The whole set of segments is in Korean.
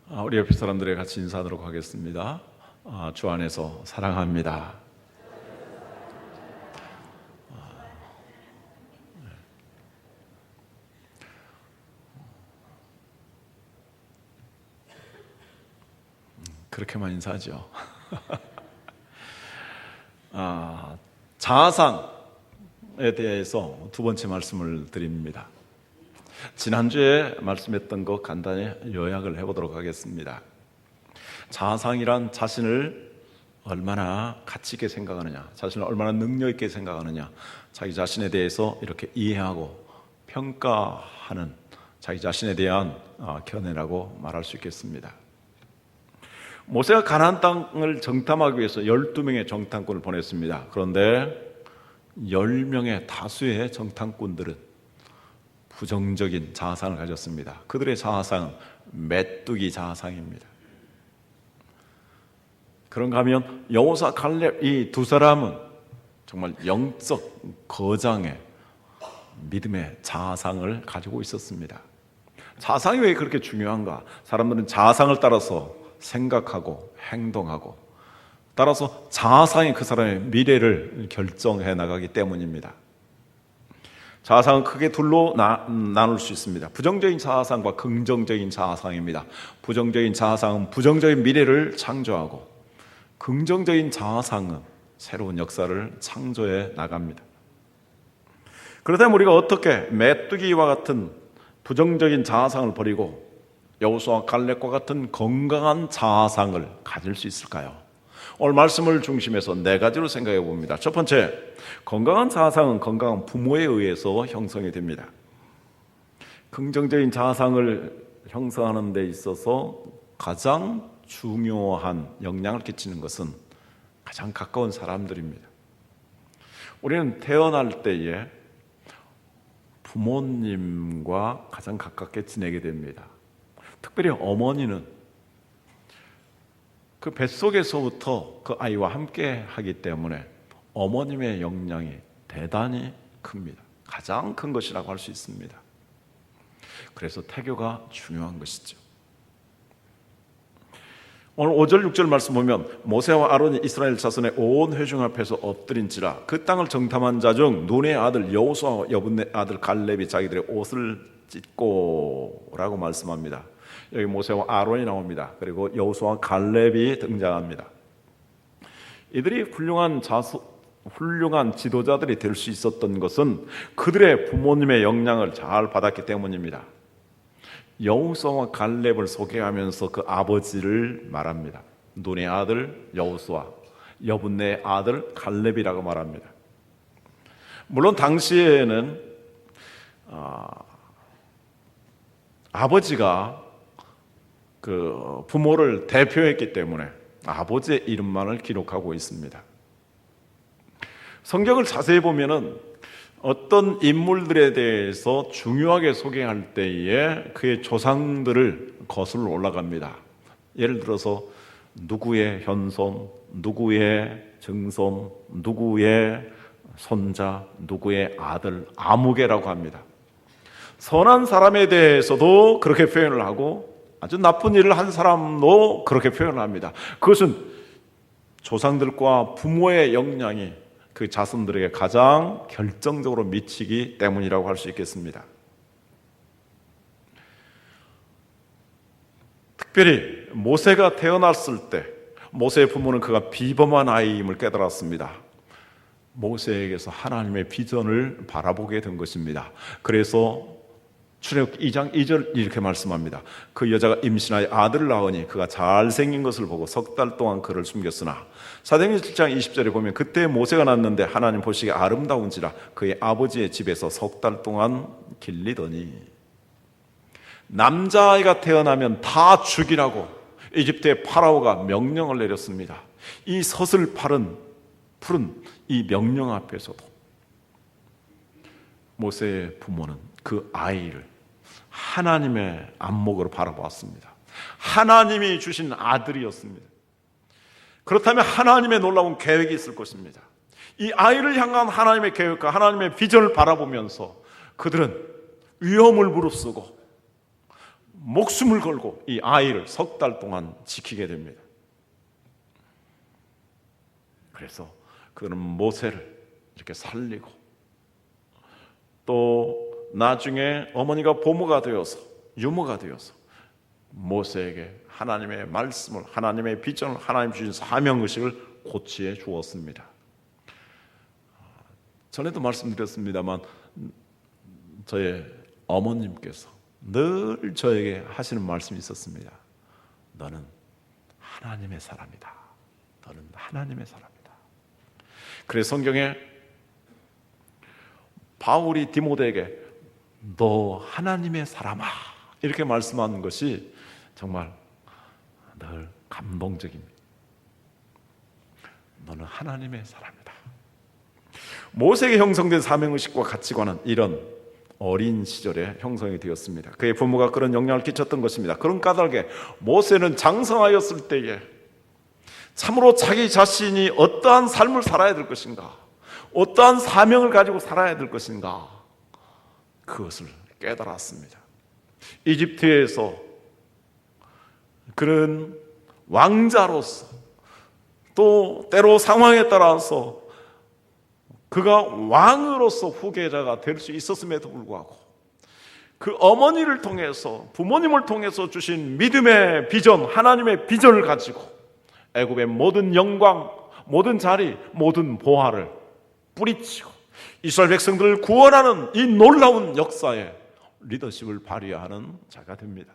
우리 옆에 사람들에 같이 인사하도록 하겠습니다. 주 안에서 사랑합니다. 그렇게만 인사하죠. 자아상에 대해서 두 번째 말씀을 드립니다. 지난주에 말씀했던 것 간단히 요약을 해보도록 하겠습니다. 자아상이란 자신을 얼마나 가치 있게 생각하느냐, 자신을 얼마나 능력 있게 생각하느냐, 자기 자신에 대해서 이렇게 이해하고 평가하는 자기 자신에 대한 견해라고 말할 수 있겠습니다. 모세가 가나안 땅을 정탐하기 위해서 12명의 정탐꾼을 보냈습니다. 그런데 10명의 다수의 정탐꾼들은 부정적인 자아상을 가졌습니다. 그들의 자아상은 메뚜기 자아상입니다. 그런가 하면 여호수아, 갈렙 이 두 사람은 정말 영적 거장의 믿음의 자아상을 가지고 있었습니다. 자아상이 왜 그렇게 중요한가? 사람들은 자아상을 따라서 생각하고 행동하고, 따라서 자아상이 그 사람의 미래를 결정해 나가기 때문입니다. 자아상은 크게 둘로 나눌 수 있습니다. 부정적인 자아상과 긍정적인 자아상입니다. 부정적인 자아상은 부정적인 미래를 창조하고, 긍정적인 자아상은 새로운 역사를 창조해 나갑니다. 그렇다면 우리가 어떻게 메뚜기와 같은 부정적인 자아상을 버리고 여호수아와 갈렙과 같은 건강한 자아상을 가질 수 있을까요? 오늘 말씀을 중심해서 네 가지로 생각해 봅니다. 첫 번째, 건강한 자아상은 건강한 부모에 의해서 형성이 됩니다. 긍정적인 자아상을 형성하는 데 있어서 가장 중요한 영향을 끼치는 것은 가장 가까운 사람들입니다. 우리는 태어날 때에 부모님과 가장 가깝게 지내게 됩니다. 특별히 어머니는 그 뱃속에서부터 그 아이와 함께 하기 때문에 어머님의 영향이 대단히 큽니다. 가장 큰 것이라고 할 수 있습니다. 그래서 태교가 중요한 것이죠. 오늘 5절 6절 말씀 보면 모세와 아론이 이스라엘 자손의 온 회중 앞에서 엎드린지라 그 땅을 정탐한 자 중 눈의 아들 여호수아와 여분의 아들 갈렙이 자기들의 옷을 찢고 라고 말씀합니다. 여기 모세와 아론이 나옵니다. 그리고 여호수아와 갈렙이 등장합니다. 이들이 훌륭한 지도자들이 될 수 있었던 것은 그들의 부모님의 영향을 잘 받았기 때문입니다. 여호수아와 갈렙을 소개하면서 그 아버지를 말합니다. 눈의 아들 여호수아, 여분의 아들 갈렙이라고 말합니다. 물론 당시에는 아버지가 그 부모를 대표했기 때문에 아버지의 이름만을 기록하고 있습니다. 성경을 자세히 보면은 어떤 인물들에 대해서 중요하게 소개할 때에 그의 조상들을 거슬러 올라갑니다. 예를 들어서 누구의 현손, 누구의 증손, 누구의 손자, 누구의 아들, 아무개라고 합니다. 선한 사람에 대해서도 그렇게 표현을 하고 아주 나쁜 일을 한 사람도 그렇게 표현을 합니다. 그것은 조상들과 부모의 영향이 그 자손들에게 가장 결정적으로 미치기 때문이라고 할 수 있겠습니다. 특별히 모세가 태어났을 때 모세의 부모는 그가 비범한 아이임을 깨달았습니다. 모세에게서 하나님의 비전을 바라보게 된 것입니다. 그래서 출애굽기 2장 2절 이렇게 말씀합니다. 그 여자가 임신하여 아들을 낳으니 그가 잘생긴 것을 보고 석 달 동안 그를 숨겼으나 사도행전 7장 20절에 보면 그때 모세가 낳았는데 하나님 보시기에 아름다운지라 그의 아버지의 집에서 석 달 동안 길리더니 남자아이가 태어나면 다 죽이라고 이집트의 파라오가 명령을 내렸습니다. 이 섯을 푸른 이 명령 앞에서도 모세의 부모는 그 아이를 하나님의 안목으로 바라보았습니다. 하나님이 주신 아들이었습니다. 그렇다면 하나님의 놀라운 계획이 있을 것입니다. 이 아이를 향한 하나님의 계획과 하나님의 비전을 바라보면서 그들은 위험을 무릅쓰고 목숨을 걸고 이 아이를 석 달 동안 지키게 됩니다. 그래서 그는 모세를 이렇게 살리고 또 나중에 어머니가 보모가 되어서 유모가 되어서 모세에게 하나님의 말씀을, 하나님의 비전을, 하나님 주신 사명의식을 고치해 주었습니다. 전에도 말씀드렸습니다만 저의 어머님께서 늘 저에게 하시는 말씀이 있었습니다. 너는 하나님의 사람이다. 너는 하나님의 사람이다. 그래서 성경에 바울이 디모데에게 너 하나님의 사람아 이렇게 말씀하는 것이 정말 늘 감동적입니다. 너는 하나님의 사람이다. 모세에게 형성된 사명의식과 가치관은 이런 어린 시절에 형성이 되었습니다. 그의 부모가 그런 영향을 끼쳤던 것입니다. 그런 까닭에 모세는 장성하였을 때에 참으로 자기 자신이 어떠한 삶을 살아야 될 것인가, 어떠한 사명을 가지고 살아야 될 것인가, 그것을 깨달았습니다. 이집트에서 그런 왕자로서 또 때로 상황에 따라서 그가 왕으로서 후계자가 될 수 있었음에도 불구하고 그 어머니를 통해서, 부모님을 통해서 주신 믿음의 비전, 하나님의 비전을 가지고 애굽의 모든 영광, 모든 자리, 모든 보화를 뿌리치고 이스라엘 백성들을 구원하는 이 놀라운 역사에 리더십을 발휘하는 자가 됩니다.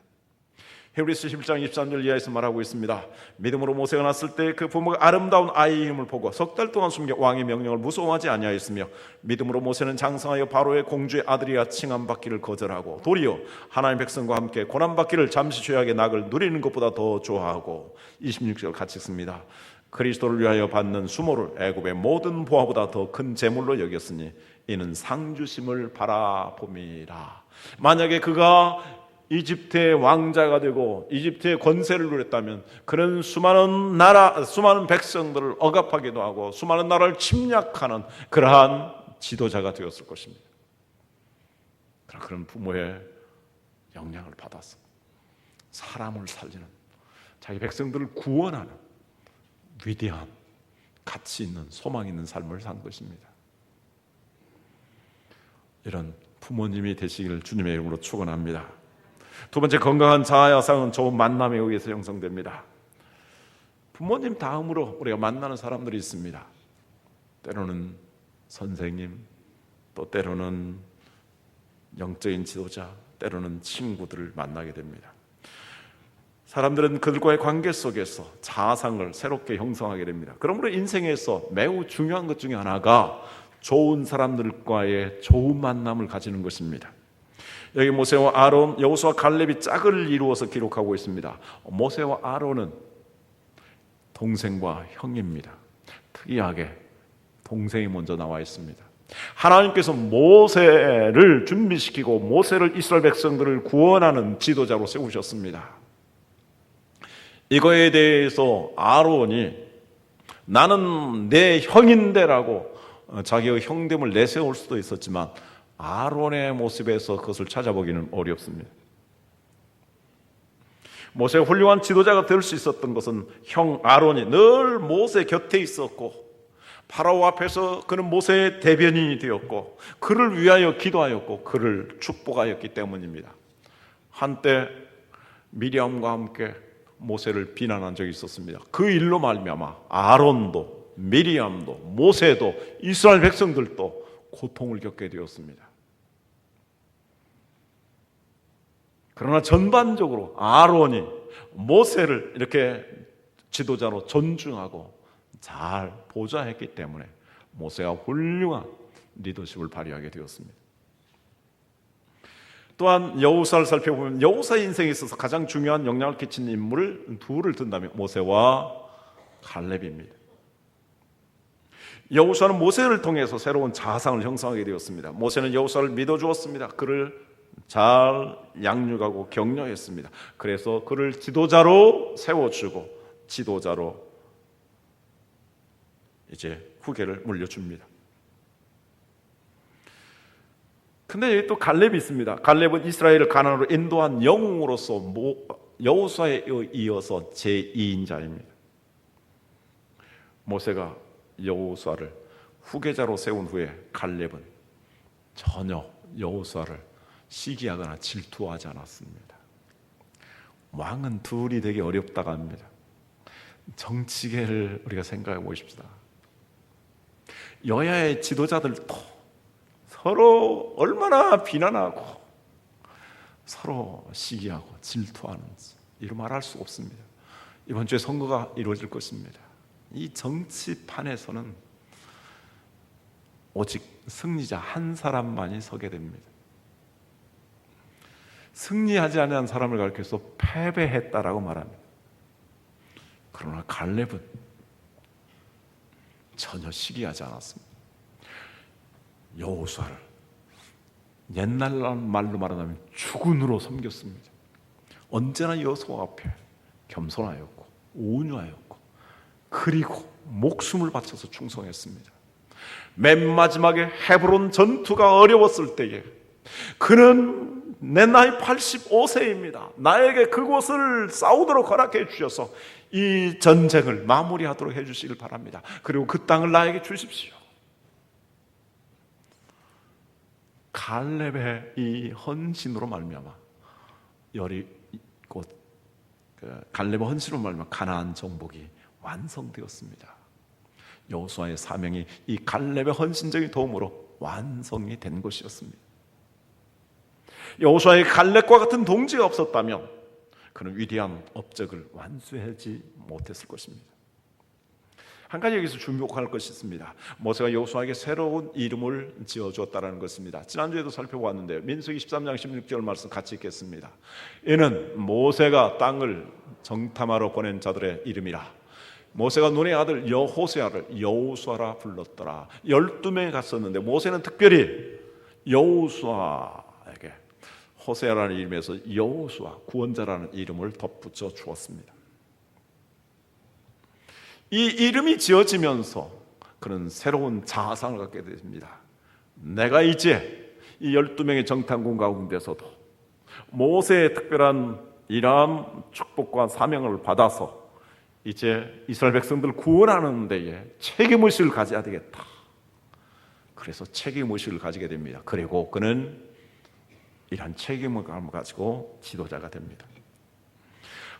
히브리서 11장 23절 이하에서 말하고 있습니다. 믿음으로 모세가 낳았을 때 그 부모가 아름다운 아이의 힘을 보고 석 달 동안 숨겨 왕의 명령을 무서워하지 아니하였으며 믿음으로 모세는 장성하여 바로의 공주의 아들이야 칭함받기를 거절하고 도리어 하나님 백성과 함께 고난받기를 잠시 죄악의 낙을 누리는 것보다 더 좋아하고 26절 같이 씁니다. 그리스도를 위하여 받는 수모를 애굽의 모든 보화보다 더 큰 재물로 여겼으니 이는 상주심을 바라봄이라. 만약에 그가 이집트의 왕자가 되고 이집트의 권세를 누렸다면 그는 수많은 나라, 수많은 백성들을 억압하기도 하고 수많은 나라를 침략하는 그러한 지도자가 되었을 것입니다. 그런 부모의 영향을 받아서 사람을 살리는, 자기 백성들을 구원하는 위대한 가치 있는, 소망 있는 삶을 산 것입니다. 이런 부모님이 되시기를 주님의 이름으로 축원합니다. 두 번째, 건강한 자아야상은 좋은 만남에 의해서 형성됩니다. 부모님 다음으로 우리가 만나는 사람들이 있습니다. 때로는 선생님, 또 때로는 영적인 지도자, 때로는 친구들을 만나게 됩니다. 사람들은 그들과의 관계 속에서 자아상을 새롭게 형성하게 됩니다. 그러므로 인생에서 매우 중요한 것 중에 하나가 좋은 사람들과의 좋은 만남을 가지는 것입니다. 여기 모세와 아론, 여호수아, 갈렙이 짝을 이루어서 기록하고 있습니다. 모세와 아론은 동생과 형입니다. 특이하게 동생이 먼저 나와 있습니다. 하나님께서 모세를 준비시키고 모세를 이스라엘 백성들을 구원하는 지도자로 세우셨습니다. 이거에 대해서 아론이 나는 내 형인데라고 자기의 형됨을 내세울 수도 있었지만 아론의 모습에서 그것을 찾아보기는 어렵습니다. 모세가 훌륭한 지도자가 될 수 있었던 것은 형 아론이 늘 모세 곁에 있었고 파라오 앞에서 그는 모세의 대변인이 되었고 그를 위하여 기도하였고 그를 축복하였기 때문입니다. 한때 미리암과 함께 모세를 비난한 적이 있었습니다. 그 일로 말미암아 아론도 미리암도 모세도 이스라엘 백성들도 고통을 겪게 되었습니다. 그러나 전반적으로 아론이 모세를 이렇게 지도자로 존중하고 잘 보좌했기 때문에 모세가 훌륭한 리더십을 발휘하게 되었습니다. 또한 여호사를 살펴보면 여호사 인생에 있어서 가장 중요한 영향을 끼친 인물을 둘을 든다면 모세와 갈렙입니다. 여호수아는 모세를 통해서 새로운 자아상을 형성하게 되었습니다. 모세는 여호수아를 믿어주었습니다. 그를 잘 양육하고 격려했습니다. 그래서 그를 지도자로 세워주고 지도자로 이제 후계를 물려줍니다. 근데 여기 또 갈렙이 있습니다. 갈렙은 이스라엘을 가나안으로 인도한 영웅으로서 여호수아에 이어서 제2인자입니다. 모세가 여호수아를 후계자로 세운 후에 갈렙은 전혀 여호수아를 시기하거나 질투하지 않았습니다. 왕은 둘이 되게 어렵다고 합니다. 정치계를 우리가 생각해 보십시다. 여야의 지도자들도 서로 얼마나 비난하고 서로 시기하고 질투하는지 이런 말할 수 없습니다. 이번 주에 선거가 이루어질 것입니다. 이 정치판에서는 오직 승리자 한 사람만이 서게 됩니다. 승리하지 않은 사람을 가리켜서 패배했다라고 말합니다. 그러나 갈렙은 전혀 시기하지 않았습니다. 여호수아를 옛날 말로 말하자면 주군으로 섬겼습니다. 언제나 여호수아 앞에 겸손하였고 온유하였고 그리고 목숨을 바쳐서 충성했습니다. 맨 마지막에 헤브론 전투가 어려웠을 때에 그는 내 나이 85세입니다. 나에게 그곳을 싸우도록 허락해 주셔서 이 전쟁을 마무리하도록 해 주시길 바랍니다. 그리고 그 땅을 나에게 주십시오. 갈렙의 이 헌신으로 말미암아 갈렙의 헌신으로 말미암아 가나안 정복이 완성되었습니다. 여호수아의 사명이 이 갈렙의 헌신적인 도움으로 완성이 된 것이었습니다. 여호수아의 갈렙과 같은 동지가 없었다면 그는 위대한 업적을 완수하지 못했을 것입니다. 한 가지 여기서 주목할 것이 있습니다. 모세가 여호수아에게 새로운 이름을 지어주었다는 것입니다. 지난주에도 살펴보았는데요. 민수기 13장 16절 말씀 같이 읽겠습니다. 이는 모세가 땅을 정탐하러 보낸 자들의 이름이라. 모세가 눈의 아들 여호세아를 여호수아라 불렀더라. 12명이 갔었는데 모세는 특별히 여호수아에게 호세아라는 이름에서 여호수아 구원자라는 이름을 덧붙여 주었습니다. 이 이름이 지어지면서 그는 새로운 자아상을 갖게 됩니다. 내가 이제 이 12명의 정탐꾼 가운데서도 모세의 특별한 이러한 축복과 사명을 받아서 이제 이스라엘 백성들을 구원하는 데에 책임의식을 가져야 되겠다. 그래서 책임의식을 가지게 됩니다. 그리고 그는 이러한 책임을 가지고 지도자가 됩니다.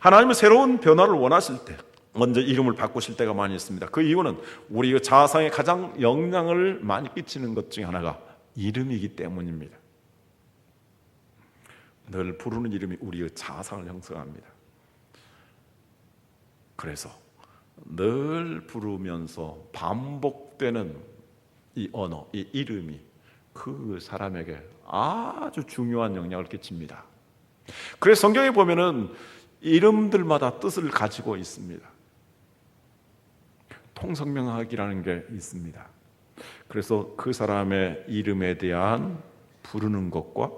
하나님은 새로운 변화를 원하실 때 먼저 이름을 바꾸실 때가 많이 있습니다. 그 이유는 우리의 자아상에 가장 영향을 많이 끼치는 것 중에 하나가 이름이기 때문입니다. 늘 부르는 이름이 우리의 자아상을 형성합니다. 그래서 늘 부르면서 반복되는 이 언어, 이 이름이 그 사람에게 아주 중요한 영향을 끼칩니다. 그래서 성경에 보면은 이름들마다 뜻을 가지고 있습니다. 통성명학이라는 게 있습니다. 그래서 그 사람의 이름에 대한 부르는 것과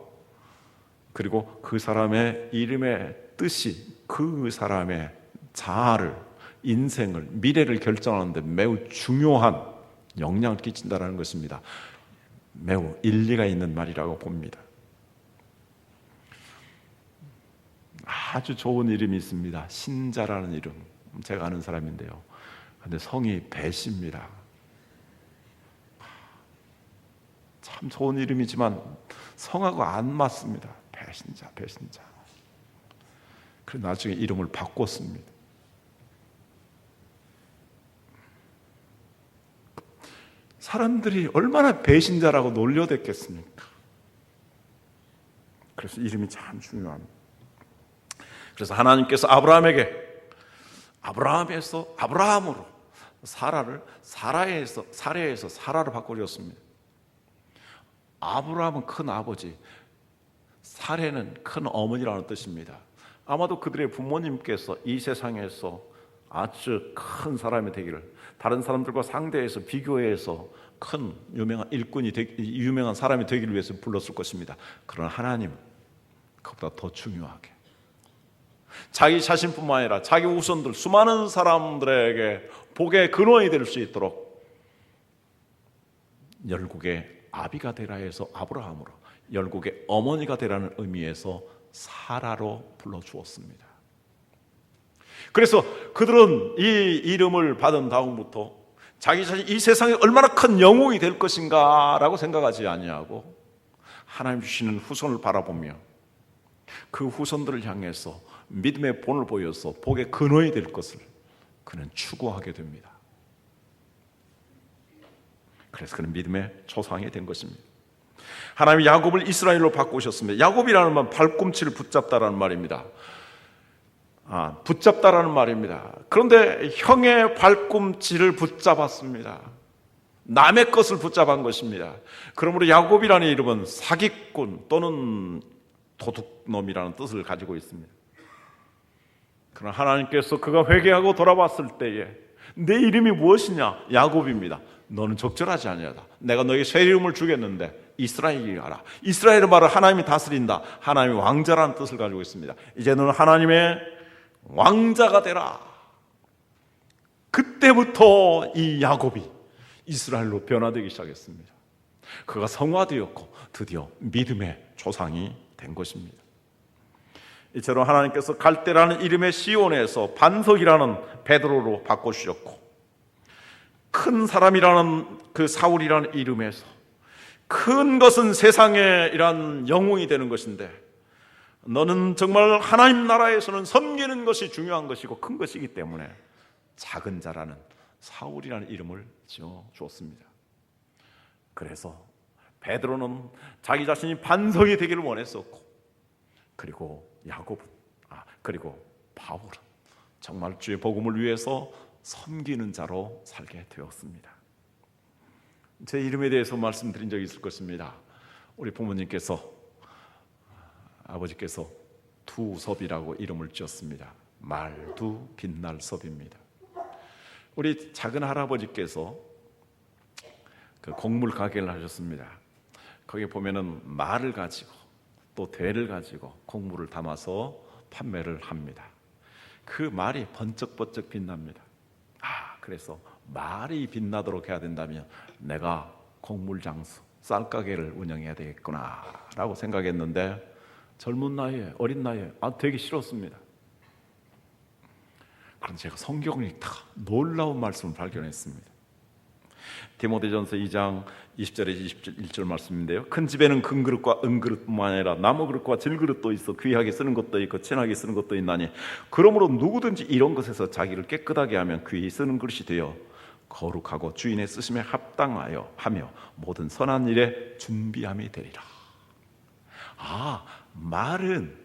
그리고 그 사람의 이름의 뜻이 그 사람의 자아를, 인생을, 미래를 결정하는 데 매우 중요한 영향을 끼친다는 것입니다. 매우 일리가 있는 말이라고 봅니다. 아주 좋은 이름이 있습니다. 신자라는 이름. 제가 아는 사람인데요. 근데 성이 배시입니다. 참 좋은 이름이지만 성하고 안 맞습니다. 배신자. 그래서 나중에 이름을 바꿨습니다. 사람들이 얼마나 배신자라고 놀려댔겠습니까? 그래서 이름이 참 중요합니다. 그래서 하나님께서 아브라함에서 아브라함으로 사라에서 사라를 바꾸셨습니다. 아브라함은 큰 아버지, 사레는 큰 어머니라는 뜻입니다. 아마도 그들의 부모님께서 이 세상에서 아주 큰 사람이 되기를, 다른 사람들과 상대해서 비교해서 큰 유명한 일꾼이 유명한 사람이 되기를 위해서 불렀을 것입니다. 그러나 하나님은 그보다 더 중요하게 자기 자신뿐만 아니라 자기 후손들 수많은 사람들에게 복의 근원이 될 수 있도록 열국의 아비가 되라 해서 아브라함으로 열국의 어머니가 되라는 의미에서 사라로 불러주었습니다. 그래서 그들은 이 이름을 받은 다음부터 자기 자신이 이 세상에 얼마나 큰 영웅이 될 것인가 라고 생각하지 아니하고 하나님 주시는 후손을 바라보며 그 후손들을 향해서 믿음의 본을 보여서 복의 근원이 될 것을 그는 추구하게 됩니다. 그래서 그는 믿음의 조상이 된 것입니다. 하나님이 야곱을 이스라엘로 바꾸셨습니다. 야곱이라는 말은 발꿈치를 붙잡다라는 말입니다. 붙잡다라는 말입니다. 그런데 형의 발꿈치를 붙잡았습니다. 남의 것을 붙잡은 것입니다. 그러므로 야곱이라는 이름은 사기꾼 또는 도둑놈이라는 뜻을 가지고 있습니다. 그러나 하나님께서 그가 회개하고 돌아왔을 때에 내 이름이 무엇이냐? 야곱입니다. 너는 적절하지 아니하다. 내가 너에게 새 이름을 주겠는데 이스라엘이라 하라. 이스라엘의 말을 하나님이 다스린다. 하나님이 왕자라는 뜻을 가지고 있습니다. 이제 너는 하나님의 왕자가 되라. 그때부터 이 야곱이 이스라엘로 변화되기 시작했습니다. 그가 성화되었고 드디어 믿음의 조상이 된 것입니다. 이처럼 하나님께서 갈대라는 이름의 시온에서 반석이라는 베드로로 바꿔주셨고 큰 사람이라는 그 사울이라는 이름에서 큰 것은 세상에 이란 영웅이 되는 것인데 너는 정말 하나님 나라에서는 섬기는 것이 중요한 것이고 큰 것이기 때문에 작은 자라는 사울이라는 이름을 지어 주었습니다. 그래서 베드로는 자기 자신이 반석이 되기를 원했었고 그리고 야곱은 그리고 바울은 정말 주의 복음을 위해서 섬기는 자로 살게 되었습니다. 제 이름에 대해서 말씀드린 적이 있을 것입니다. 우리 부모님께서 아버지께서 두섭이라고 이름을 지었습니다. 말두 빛날 섭입니다. 우리 작은 할아버지께서 그 곡물 가게를 하셨습니다. 거기 보면은 말을 가지고 또 대를 가지고 곡물을 담아서 판매를 합니다. 그 말이 번쩍번쩍 빛납니다. 그래서 말이 빛나도록 해야 된다면 내가 곡물 장수, 쌀가게를 운영해야 되겠구나 라고 생각했는데 젊은 나이에, 어린 나이에 되게 싫었습니다. 그런데 제가 성경을 읽다가 놀라운 말씀을 발견했습니다. 디모데전서 2장 20절에서 21절 말씀인데요. 큰 집에는 큰 그릇과 은그릇뿐만 아니라 나무 그릇과 질그릇도 있어 귀하게 쓰는 것도 있고 진하게 쓰는 것도 있나니 그러므로 누구든지 이런 것에서 자기를 깨끗하게 하면 귀히 쓰는 그릇이 되어 거룩하고 주인의 쓰심에 합당하여 하며 모든 선한 일에 준비함이 되리라. 말은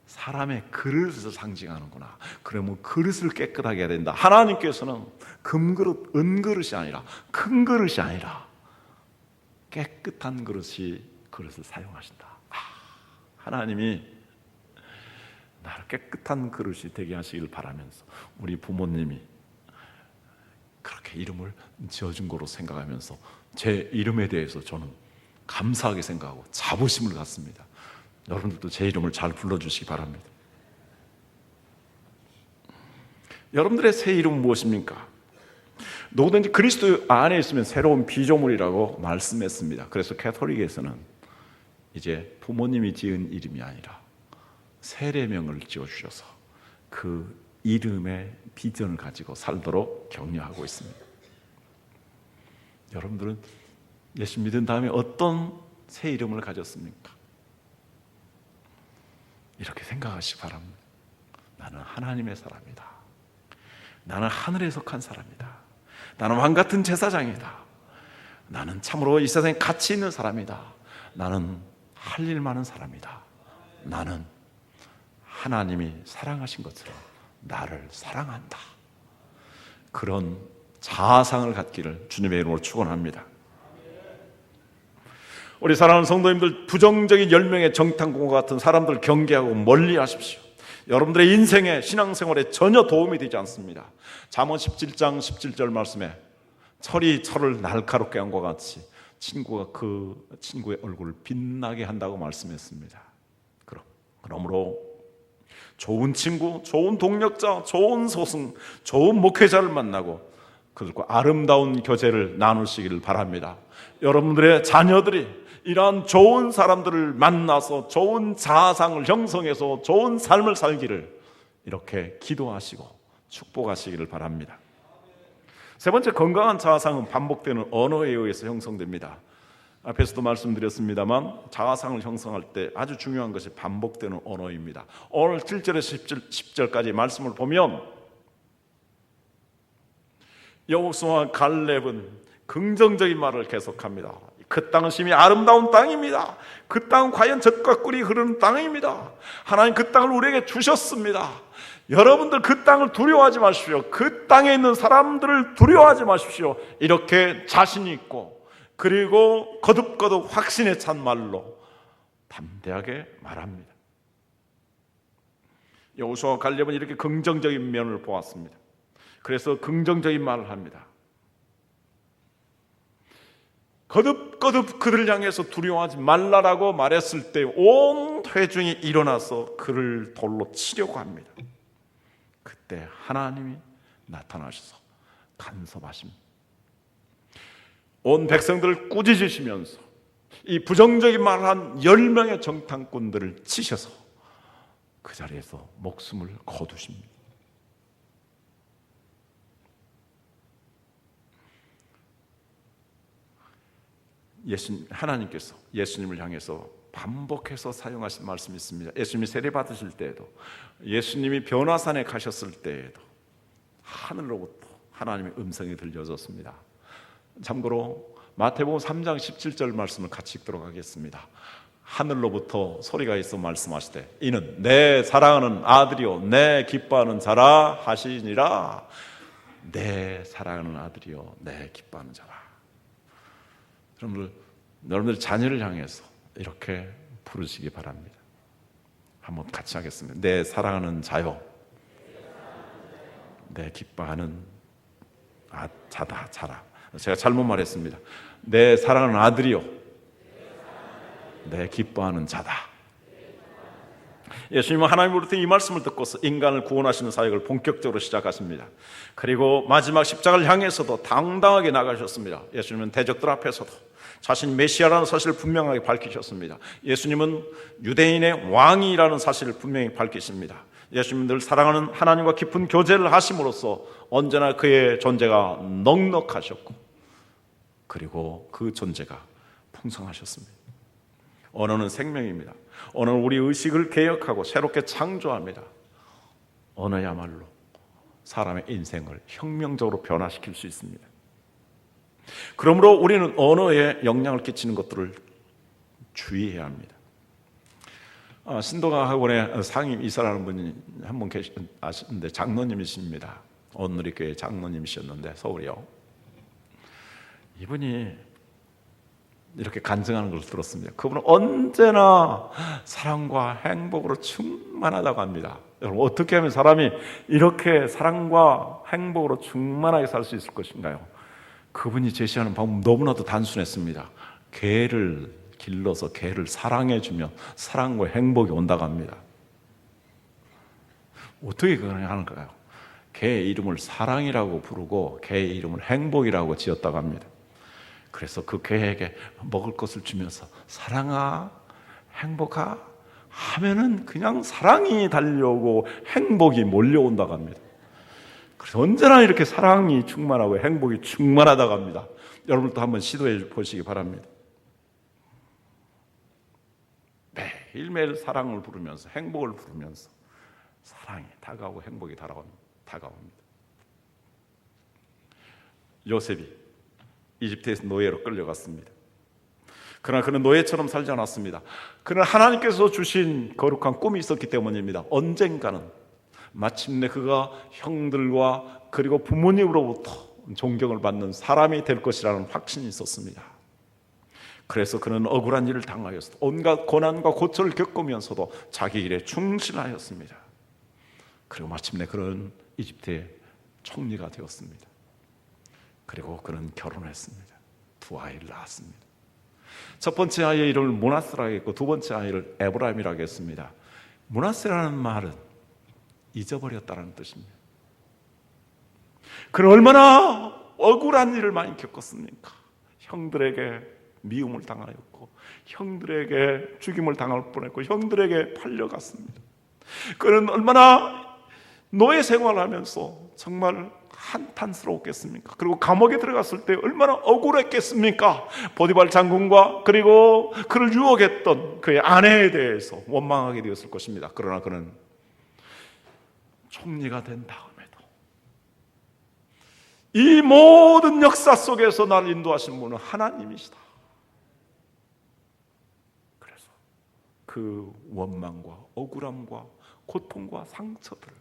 사람의 그릇을 상징하는구나. 그러면 그릇을 깨끗하게 해야 된다. 하나님께서는 금그릇, 은그릇이 아니라 큰 그릇이 아니라 깨끗한 그릇을 사용하신다. 하나님이 나를 깨끗한 그릇이 되게 하시길 바라면서 우리 부모님이 그렇게 이름을 지어준 거로 생각하면서 제 이름에 대해서 저는 감사하게 생각하고 자부심을 갖습니다. 여러분들도 제 이름을 잘 불러주시기 바랍니다. 여러분들의 새 이름은 무엇입니까? 누구든지 그리스도 안에 있으면 새로운 피조물이라고 말씀했습니다. 그래서 캐톨릭에서는 이제 부모님이 지은 이름이 아니라 세례명을 지어주셔서 그 이름의 비전을 가지고 살도록 격려하고 있습니다. 여러분들은 예수 믿은 다음에 어떤 새 이름을 가졌습니까? 이렇게 생각하시기 바랍니다. 나는 하나님의 사람이다. 나는 하늘에 속한 사람이다. 나는 왕같은 제사장이다. 나는 참으로 이 세상에 가치 있는 사람이다. 나는 할 일 많은 사람이다. 나는 하나님이 사랑하신 것처럼 나를 사랑한다. 그런 자아상을 갖기를 주님의 이름으로 축원합니다. 우리 사랑하는 성도님들, 부정적인 10명의 정탐꾼과 같은 사람들 경계하고 멀리 하십시오. 여러분들의 인생에, 신앙생활에 전혀 도움이 되지 않습니다. 잠언 17장 17절 말씀에 철이 철을 날카롭게 한과 같이 친구가 그 친구의 얼굴을 빛나게 한다고 말씀했습니다. 그러므로 좋은 친구, 좋은 동력자, 좋은 스승, 좋은 목회자를 만나고 그들과 아름다운 교제를 나누시기를 바랍니다. 여러분들의 자녀들이 이러한 좋은 사람들을 만나서 좋은 자아상을 형성해서 좋은 삶을 살기를 이렇게 기도하시고 축복하시기를 바랍니다. 세 번째, 건강한 자아상은 반복되는 언어에 의해서 형성됩니다. 앞에서도 말씀드렸습니다만 자아상을 형성할 때 아주 중요한 것이 반복되는 언어입니다. 오늘 7절에서 10절까지 말씀을 보면 여호수아와 갈렙은 긍정적인 말을 계속합니다. 그 땅은 심히 아름다운 땅입니다. 그 땅은 과연 젖과 꿀이 흐르는 땅입니다. 하나님 그 땅을 우리에게 주셨습니다. 여러분들 그 땅을 두려워하지 마십시오. 그 땅에 있는 사람들을 두려워하지 마십시오. 이렇게 자신 있고 그리고 거듭거듭 확신에 찬 말로 담대하게 말합니다. 여호수아와 갈렙은 이렇게 긍정적인 면을 보았습니다. 그래서 긍정적인 말을 합니다. 거듭거듭 그들을 향해서 두려워하지 말라라고 말했을 때 온 회중이 일어나서 그를 돌로 치려고 합니다. 그때 하나님이 나타나셔서 간섭하십니다. 온 백성들을 꾸짖으시면서 이 부정적인 말을 한 10명의 정탐꾼들을 치셔서 그 자리에서 목숨을 거두십니다. 하나님께서 예수님을 향해서 반복해서 사용하신 말씀이 있습니다. 예수님이 세례 받으실 때에도, 예수님이 변화산에 가셨을 때에도 하늘로부터 하나님의 음성이 들려졌습니다. 참고로 마태복음 3장 17절 말씀을 같이 읽도록 하겠습니다. 하늘로부터 소리가 있어 말씀하시되 이는 내 사랑하는 아들이요 내 기뻐하는 자라 하시니라. 내 사랑하는 아들이요 내 기뻐하는 자라. 여러분들 자녀를 향해서 이렇게 부르시기 바랍니다. 한번 같이 하겠습니다. 내 사랑하는 자요 내 기뻐하는 자다 자라. 제가 잘못 말했습니다. 내 사랑하는 아들이요 내 기뻐하는 자다. 예수님은 하나님으로부터 이 말씀을 듣고서 인간을 구원하시는 사역을 본격적으로 시작하십니다. 그리고 마지막 십자가를 향해서도 당당하게 나가셨습니다. 예수님은 대적들 앞에서도 자신이 메시아라는 사실을 분명하게 밝히셨습니다. 예수님은 유대인의 왕이라는 사실을 분명히 밝히십니다. 예수님은 늘 사랑하는 하나님과 깊은 교제를 하심으로써 언제나 그의 존재가 넉넉하셨고 그리고 그 존재가 풍성하셨습니다. 언어는 생명입니다. 언어는 우리 의식을 개혁하고 새롭게 창조합니다. 언어야말로 사람의 인생을 혁명적으로 변화시킬 수 있습니다. 그러므로 우리는 언어에 영향을 끼치는 것들을 주의해야 합니다. 신도가 학원에 상임 이사라는 분이 한 분 아시는데 장로님이십니다. 온누리교회 장로님이셨는데 서울이요. 이분이 이렇게 간증하는 걸 들었습니다. 그분은 언제나 사랑과 행복으로 충만하다고 합니다. 여러분 어떻게 하면 사람이 이렇게 사랑과 행복으로 충만하게 살 수 있을 것인가요? 그분이 제시하는 방법 너무나도 단순했습니다. 개를 길러서 개를 사랑해주면 사랑과 행복이 온다고 합니다. 어떻게 가능할까요? 개의 이름을 사랑이라고 부르고 개의 이름을 행복이라고 지었다고 합니다. 그래서 그 개에게 먹을 것을 주면서 사랑아, 행복아 하면은 그냥 사랑이 달려오고 행복이 몰려온다고 합니다. 그래서 언제나 이렇게 사랑이 충만하고 행복이 충만하다고 합니다. 여러분도 한번 시도해 보시기 바랍니다. 매일매일 사랑을 부르면서 행복을 부르면서 사랑이 다가오고 행복이 다가옵니다. 요셉이 이집트에서 노예로 끌려갔습니다. 그러나 그는 노예처럼 살지 않았습니다. 그는 하나님께서 주신 거룩한 꿈이 있었기 때문입니다. 언젠가는 마침내 그가 형들과 그리고 부모님으로부터 존경을 받는 사람이 될 것이라는 확신이 있었습니다. 그래서 그는 억울한 일을 당하였습니다. 온갖 고난과 고초를 겪으면서도 자기 일에 충실하였습니다. 그리고 마침내 그는 이집트의 총리가 되었습니다. 그리고 그는 결혼했습니다. 2아이를 낳았습니다. 첫 번째 아이의 이름을 므낫세라고 했고 두 번째 아이를 에브라임이라고 했습니다. 므낫세라는 말은 잊어버렸다는 뜻입니다. 그는 얼마나 억울한 일을 많이 겪었습니까? 형들에게 미움을 당하였고 형들에게 죽임을 당할 뻔했고 형들에게 팔려갔습니다. 그는 얼마나 노예 생활하면서 정말 한탄스러웠겠습니까? 그리고 감옥에 들어갔을 때 얼마나 억울했겠습니까? 보디발 장군과 그리고 그를 유혹했던 그의 아내에 대해서 원망하게 되었을 것입니다. 그러나 그는 총리가 된 다음에도 이 모든 역사 속에서 나를 인도하신 분은 하나님이시다. 그래서 그 원망과 억울함과 고통과 상처들을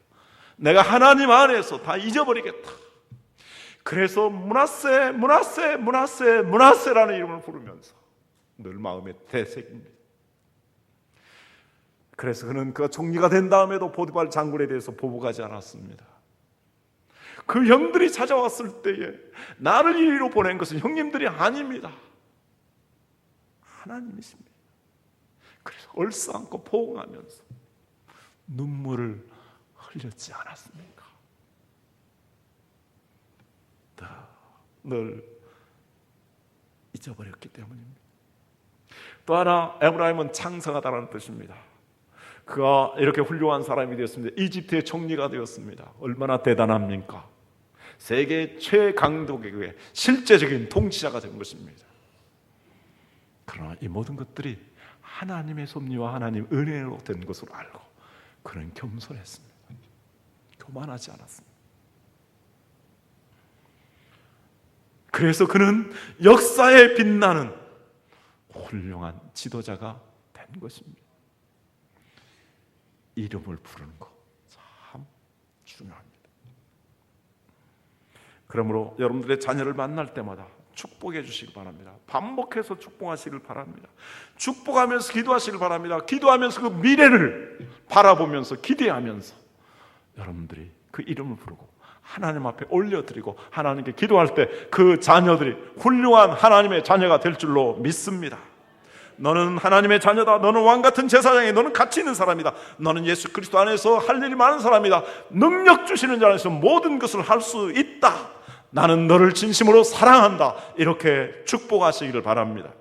내가 하나님 안에서 다 잊어버리겠다. 그래서 므낫세라는 이름을 부르면서 늘 마음에 되새깁니다. 그래서 그는 그가 총리가 된 다음에도 보디발 장군에 대해서 보복하지 않았습니다. 그 형들이 찾아왔을 때에 나를 이리로 보낸 것은 형님들이 아닙니다. 하나님이십니다. 그래서 얼싸안고 포옹하면서 눈물을 흘렸지 않았습니까? 늘 잊어버렸기 때문입니다. 또 하나, 에브라임은 창성하다는 뜻입니다. 그가 이렇게 훌륭한 사람이 되었습니다. 이집트의 총리가 되었습니다. 얼마나 대단합니까? 세계 최강국의 실제적인 통치자가 된 것입니다. 그러나 이 모든 것들이 하나님의 섭리와 하나님의 은혜로 된 것으로 알고 그는 겸손했습니다. 교만하지 않았습니다. 그래서 그는 역사에 빛나는 훌륭한 지도자가 된 것입니다. 이름을 부르는 것 참 중요합니다. 그러므로 여러분들의 자녀를 만날 때마다 축복해 주시기 바랍니다. 반복해서 축복하시길 바랍니다. 축복하면서 기도하시길 바랍니다. 기도하면서 그 미래를 바라보면서 기대하면서 여러분들이 그 이름을 부르고 하나님 앞에 올려드리고 하나님께 기도할 때 그 자녀들이 훌륭한 하나님의 자녀가 될 줄로 믿습니다. 너는 하나님의 자녀다. 너는 왕같은 제사장이, 너는 가치 있는 사람이다. 너는 예수 그리스도 안에서 할 일이 많은 사람이다. 능력 주시는 자 안에서 모든 것을 할 수 있다. 나는 너를 진심으로 사랑한다. 이렇게 축복하시기를 바랍니다.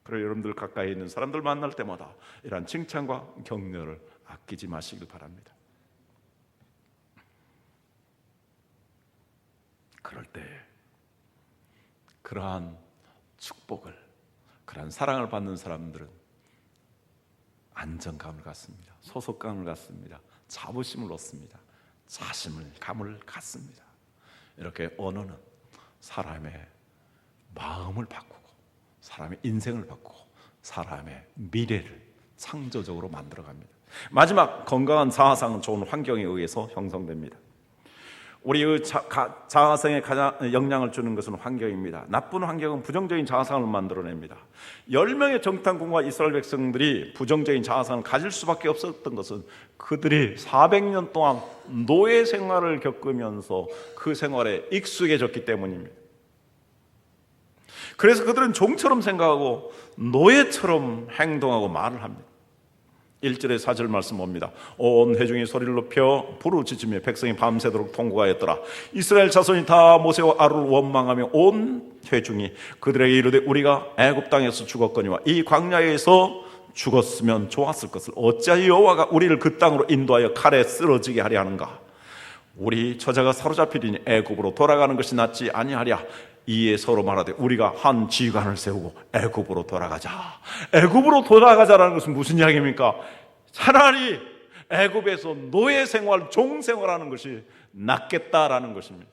그리고 여러분들 가까이 있는 사람들 만날 때마다 이러한 칭찬과 격려를 아끼지 마시길 바랍니다. 그럴 때 그러한 축복을, 그러한 사랑을 받는 사람들은 안정감을 갖습니다. 소속감을 갖습니다. 자부심을 얻습니다. 자신감을 갖습니다. 이렇게 언어는 사람의 마음을 바꾸고 사람의 인생을 바꾸고 사람의 미래를 창조적으로 만들어갑니다. 마지막, 건강한 자아상은 좋은 환경에 의해서 형성됩니다. 우리의 자아상에 가장 영향을 주는 것은 환경입니다. 나쁜 환경은 부정적인 자아상을 만들어냅니다. 10명의 정탐꾼과 이스라엘 백성들이 부정적인 자아상을 가질 수밖에 없었던 것은 그들이 400년 동안 노예 생활을 겪으면서 그 생활에 익숙해졌기 때문입니다. 그래서 그들은 종처럼 생각하고 노예처럼 행동하고 말을 합니다. 1절의 4절 말씀 봅니다. 온 회중이 소리를 높여 부르짖으며 백성이 밤새도록 통곡하였더라. 이스라엘 자손이 다 모세와 아론을 원망하며 온 회중이 그들에게 이르되 우리가 애굽 땅에서 죽었거니와 이 광야에서 죽었으면 좋았을 것을 어찌하여 여호와가 우리를 그 땅으로 인도하여 칼에 쓰러지게 하려 하는가? 우리 처자가 사로잡히리니 애굽으로 돌아가는 것이 낫지 아니하랴. 이에 서로 말하되 우리가 한 지휘관을 세우고 애굽으로 돌아가자. 애굽으로 돌아가자라는 것은 무슨 이야기입니까? 차라리 애굽에서 노예 생활, 종 생활하는 것이 낫겠다라는 것입니다.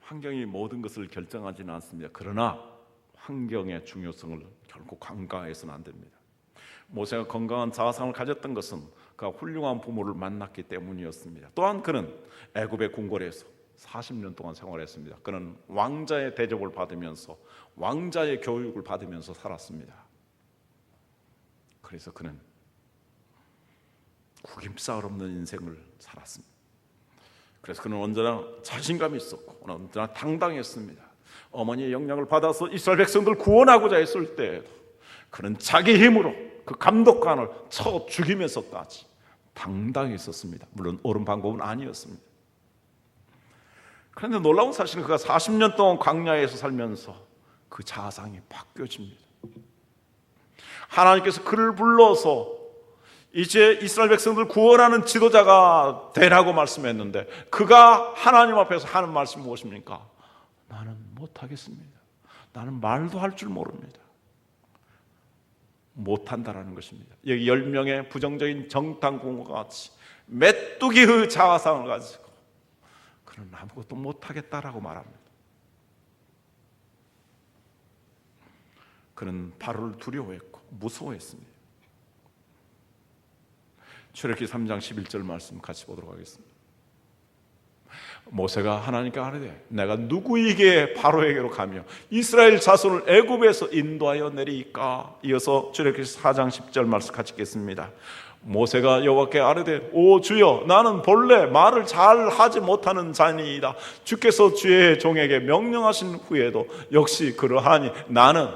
환경이 모든 것을 결정하지는 않습니다. 그러나 환경의 중요성을 결코 간과해서는 안 됩니다. 모세가 건강한 자아상을 가졌던 것은 그가 훌륭한 부모를 만났기 때문이었습니다. 또한 그는 애굽의 궁궐에서 40년 동안 생활했습니다. 그는 왕자의 대접을 받으면서 왕자의 교육을 받으면서 살았습니다. 그래서 그는 구김살 없는 인생을 살았습니다. 그래서 그는 언제나 자신감이 있었고 언제나 당당했습니다. 어머니의 영향을 받아서 이스라엘 백성들을 구원하고자 했을 때 그는 자기 힘으로 그 감독관을 쳐 죽이면서까지 당당히 있었습니다. 물론 옳은 방법은 아니었습니다. 그런데 놀라운 사실은 그가 40년 동안 광야에서 살면서 그 자상이 바뀌어집니다. 하나님께서 그를 불러서 이제 이스라엘 백성들 구원하는 지도자가 되라고 말씀했는데 그가 하나님 앞에서 하는 말씀이 무엇입니까? 나는 못하겠습니다. 나는 말도 할 줄 모릅니다. 못한다라는 것입니다. 여기 10명의 부정적인 정탐꾼과 같이 메뚜기의 자아상을 가지고 그는 아무것도 못하겠다라고 말합니다. 그는 바로를 두려워했고 무서워했습니다. 출애굽기 3장 11절 말씀 같이 보도록 하겠습니다. 모세가 하나님께 아뢰되 내가 누구에게 바로에게로 가며 이스라엘 자손을 애굽에서 인도하여 내리이까? 이어서 출애굽기 4장 10절 말씀 같이 읽겠습니다. 모세가 여호와께 아뢰되 오 주여 나는 본래 말을 잘 하지 못하는 자니이다. 주께서 주의 종에게 명령하신 후에도 역시 그러하니 나는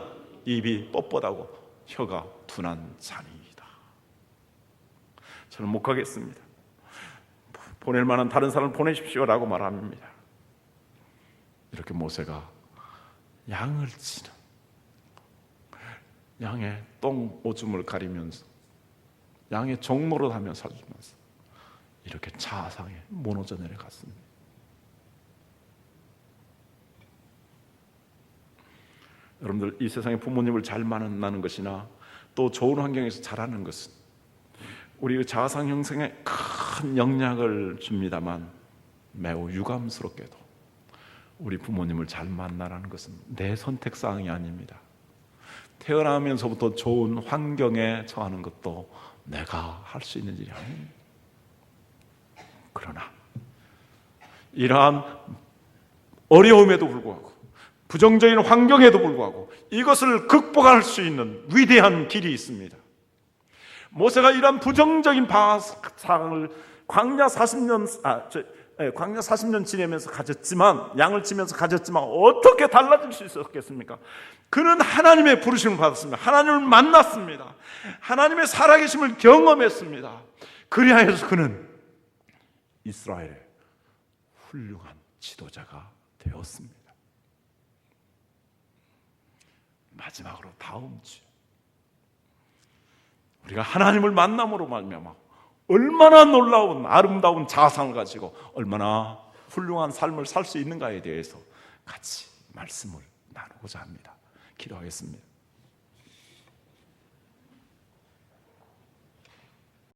입이 뻣뻣하고 혀가 둔한 자니이다. 저는 못 가겠습니다. 보낼 만한 다른 사람을 보내십시오라고 말합니다. 이렇게 모세가 양을 치는 양의 똥 오줌을 가리면서 양의 종로로 하며 살면서 이렇게 자아상에 무너져 내려갔습니다. 여러분들 이 세상에 부모님을 잘 만나는 것이나 또 좋은 환경에서 자라는 것은 우리의 자아상 형성에 큰 영향을 줍니다만 매우 유감스럽게도 우리 부모님을 잘 만나라는 것은 내 선택사항이 아닙니다. 태어나면서부터 좋은 환경에 처하는 것도 내가 할 수 있는 일이 아닙니다. 그러나 이러한 어려움에도 불구하고 부정적인 환경에도 불구하고 이것을 극복할 수 있는 위대한 길이 있습니다. 모세가 이러한 부정적인 바상을 광야 40년 지내면서 가졌지만 양을 치면서 가졌지만 어떻게 달라질 수 있었겠습니까? 그는 하나님의 부르심을 받았습니다. 하나님을 만났습니다. 하나님의 살아계심을 경험했습니다. 그리하여서 그는 이스라엘의 훌륭한 지도자가 되었습니다. 마지막으로 다음 주 우리가 하나님을 만남으로 말미암아 얼마나 놀라운 아름다운 자상을 가지고 얼마나 훌륭한 삶을 살 수 있는가에 대해서 같이 말씀을 나누고자 합니다. 기도하겠습니다.